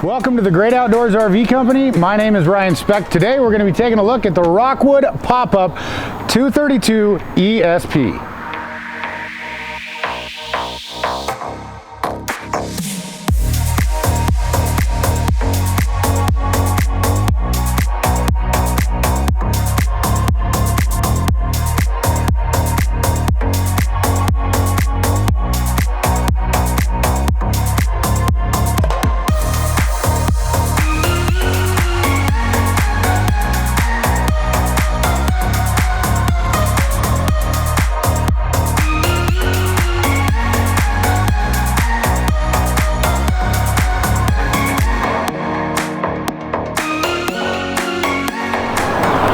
Welcome to the Great Outdoors RV Company. My name is Ryan Speck. Today we're going to be taking a look at the Rockwood pop-up 232 ESP.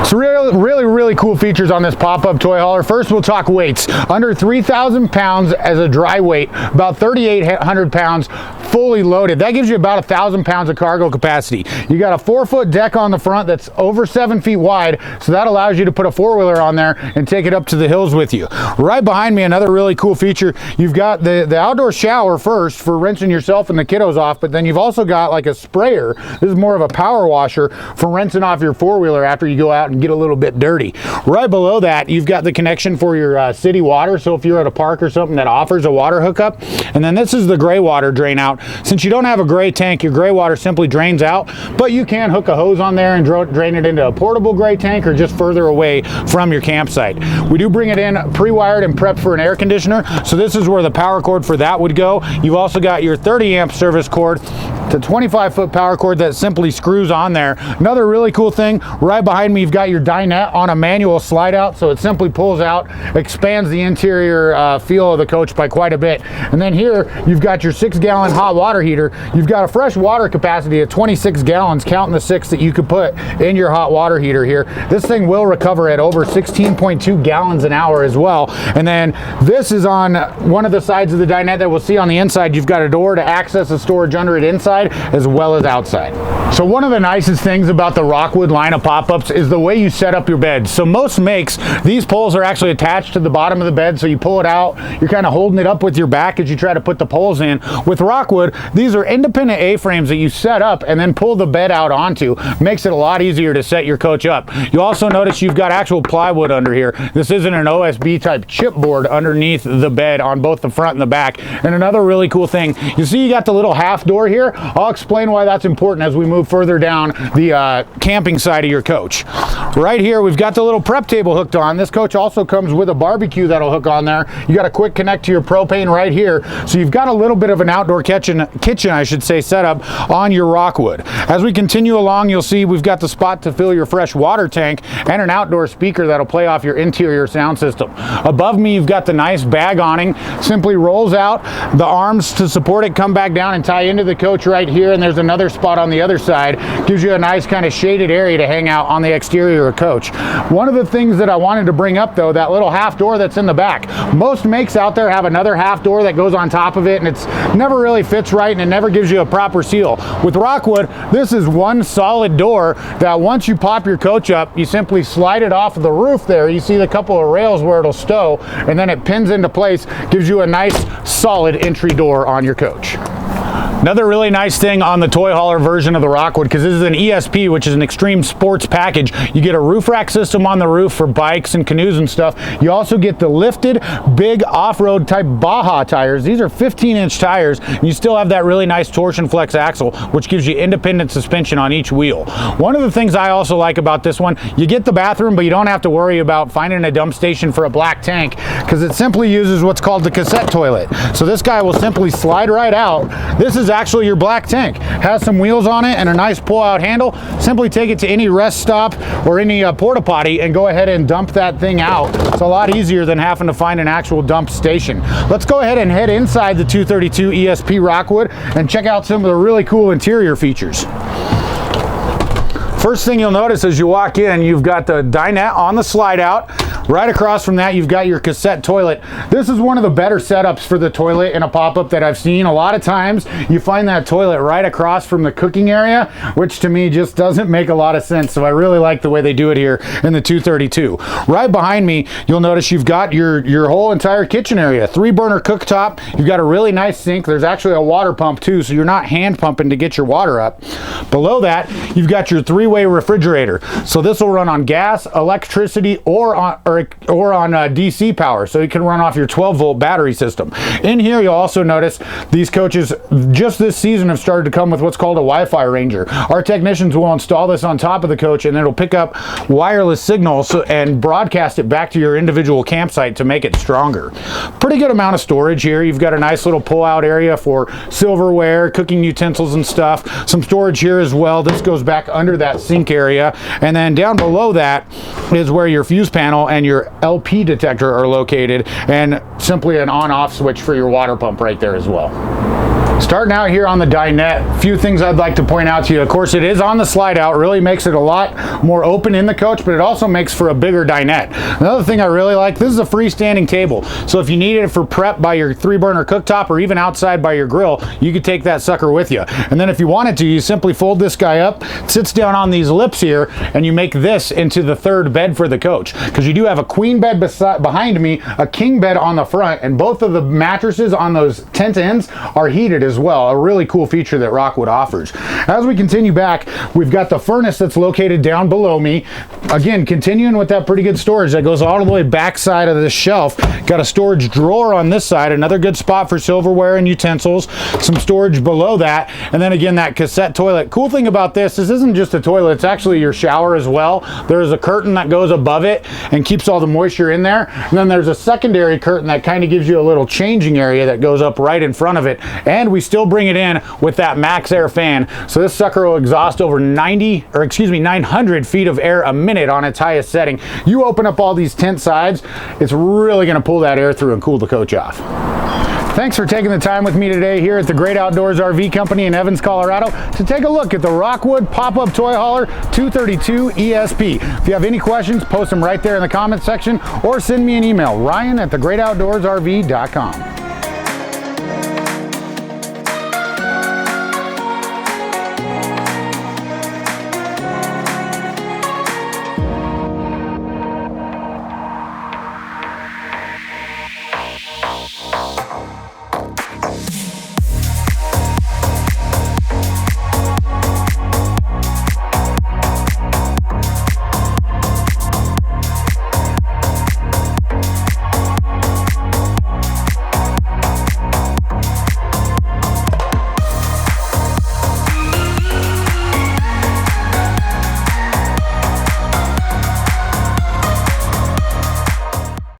So really cool features on this pop-up toy hauler. First, we'll talk weights. Under 3,000 pounds as a dry weight, about 3,800 pounds fully loaded. That gives you about 1,000 pounds of cargo capacity. You got a 4-foot deck on the front that's over 7 feet wide, so that allows you to put a four-wheeler on there and take it up to the hills with you. Right behind me, another really cool feature, you've got the outdoor shower first for rinsing yourself and the kiddos off, but then you've also got like a sprayer. This is more of a power washer for rinsing off your four-wheeler after you go out and get a little bit dirty. Right below that, you've got the connection for your city water, so if you're at a park or something that offers a water hookup. And then this is the gray water drain out. Since you don't have a gray tank, your gray water simply drains out, but you can hook a hose on there and drain it into a portable gray tank or just further away from your campsite. We do bring it in pre-wired and prepped for an air conditioner, so this is where the power cord for that would go. You've also got your 30 amp service cord, the 25-foot power cord that simply screws on there. Another really cool thing, right behind me, you've got your dinette on a manual slide out, so it simply pulls out, expands the interior feel of the coach by quite a bit. And then here, you've got your 6-gallon hot water heater. You've got a fresh water capacity of 26 gallons, counting the 6 that you could put in your hot water heater here. This thing will recover at over 16.2 gallons an hour as well. And then this is on one of the sides of the dinette that we'll see on the inside. You've got a door to access the storage under it inside as well as outside. So one of the nicest things about the Rockwood line of pop-ups is the way you set up your bed. So most makes, these poles are actually attached to the bottom of the bed, so you pull it out, you're kind of holding it up with your back as you try to put the poles in. With Rockwood, these are independent A-frames that you set up and then pull the bed out onto. Makes it a lot easier to set your coach up. You also notice you've got actual plywood under here. This isn't an OSB type chipboard underneath the bed on both the front and the back. And another really cool thing, you see you got the little half door here. I'll explain why that's important as we move further down the camping side of your coach. Right here, we've got the little prep table hooked on. This coach also comes with a barbecue that'll hook on there. You got a quick connect to your propane right here. So you've got a little bit of an outdoor kitchen, I should say, set up on your Rockwood. As we continue along, you'll see we've got the spot to fill your fresh water tank and an outdoor speaker that'll play off your interior sound system. Above me, you've got the nice bag awning. Simply rolls out. The arms to support it come back down and tie into the coach right here, and there's another spot on the other side. Gives you a nice kind of shaded area to hang out on the exterior of coach. One of the things that I wanted to bring up though, that little half door that's in the back. Most makes out there have another half door that goes on top of it, and it's never really fits right and it never gives you a proper seal. With Rockwood, this is one solid door that once you pop your coach up, you simply slide it off of the roof there. You see the couple of rails where it'll stow, and then it pins into place, gives you a nice solid entry door on your coach. Another really nice thing on the toy hauler version of the Rockwood, because this is an ESP, which is an extreme sports package, you get a roof rack system on the roof for bikes and canoes and stuff. You also get the lifted big off-road type Baja tires. These are 15-inch tires, and you still have that really nice torsion flex axle, which gives you independent suspension on each wheel. One of the things I also like about this one, you get the bathroom, but you don't have to worry about finding a dump station for a black tank, because it simply uses what's called the cassette toilet. So this guy will simply slide right out. This is actually your black tank. Has some wheels on it and a nice pull-out handle. Simply take it to any rest stop or any porta potty and go ahead and dump that thing out. It's a lot easier than having to find an actual dump station. Let's go ahead and head inside the 232 ESP Rockwood and check out some of the really cool interior features. First thing you'll notice as you walk in, you've got the dinette on the slide out. Right across from that, you've got your cassette toilet. This is one of the better setups for the toilet in a pop-up that I've seen. A lot of times you find that toilet right across from the cooking area, which to me just doesn't make a lot of sense. So I really like the way they do it here in the 232. Right behind me, you'll notice you've got your whole entire kitchen area. 3-burner cooktop. You've got a really nice sink. There's actually a water pump too, so you're not hand pumping to get your water up. Below that, you've got your 3-way refrigerator. So this will run on gas, electricity, or on DC power. So you can run off your 12-volt battery system. In here, you'll also notice these coaches just this season have started to come with what's called a Wi-Fi Ranger. Our technicians will install this on top of the coach, and it'll pick up wireless signals and broadcast it back to your individual campsite to make it stronger. Pretty good amount of storage here. You've got a nice little pull-out area for silverware, cooking utensils and stuff. Some storage here as well. This goes back under that sink area, and then down below that is where your fuse panel and your LP detector are located, and simply an on-off switch for your water pump right there as well. Starting out here on the dinette, a few things I'd like to point out to you. Of course, it is on the slide out, really makes it a lot more open in the coach, but it also makes for a bigger dinette. Another thing I really like, this is a freestanding table. So if you needed it for prep by your 3-burner cooktop or even outside by your grill, you could take that sucker with you. And then if you wanted to, you simply fold this guy up, it sits down on these lips here, and you make this into the 3rd bed for the coach. Because you do have a queen bed behind me, a king bed on the front, and both of the mattresses on those tent ends are heated as well. A really cool feature that Rockwood offers. As we continue back, we've got the furnace that's located down below me. Again, continuing with that pretty good storage that goes all the way back side of this shelf. Got a storage drawer on this side, another good spot for silverware and utensils. Some storage below that, and then again that cassette toilet. Cool thing about this isn't just a toilet, it's actually your shower as well. There's a curtain that goes above it and keeps all the moisture in there. And then there's a secondary curtain that kind of gives you a little changing area that goes up right in front of it. And we still bring it in with that max air fan. So this sucker will exhaust over 900 feet of air a minute on its highest setting. You open up all these tent sides, it's really going to pull that air through and cool the coach off. Thanks for taking the time with me today here at the Great Outdoors RV Company in Evans, Colorado to take a look at the Rockwood Pop-Up Toy Hauler 232 ESP. If you have any questions, post them right there in the comment section or send me an email, Ryan@thegreatoutdoorsrv.com.